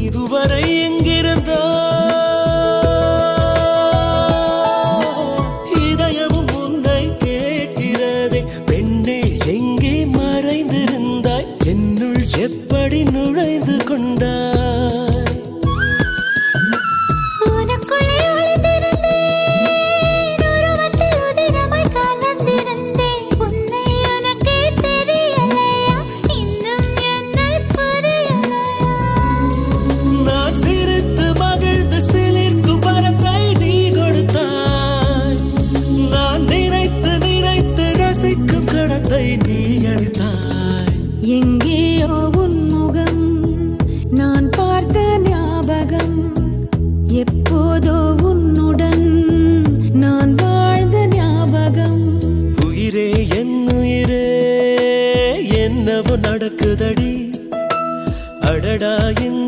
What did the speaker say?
இதுவரை எங்கிருந்தோ இதயமும் உன்னை கேட்கிறதே. பெண்ணே எங்கே மறைந்திருந்தாய், என்னுள் எப்படி நுழைந்து கொண்டாய்? எங்கேயோ உன் முகம் நான் பார்த்த ஞாபகம், எப்போதோ உன்னுடன் நான் வாழ்ந்த ஞாபகம். உயிரே என் உயிரே என்னவோ நடக்குதடி, அடடா இந்த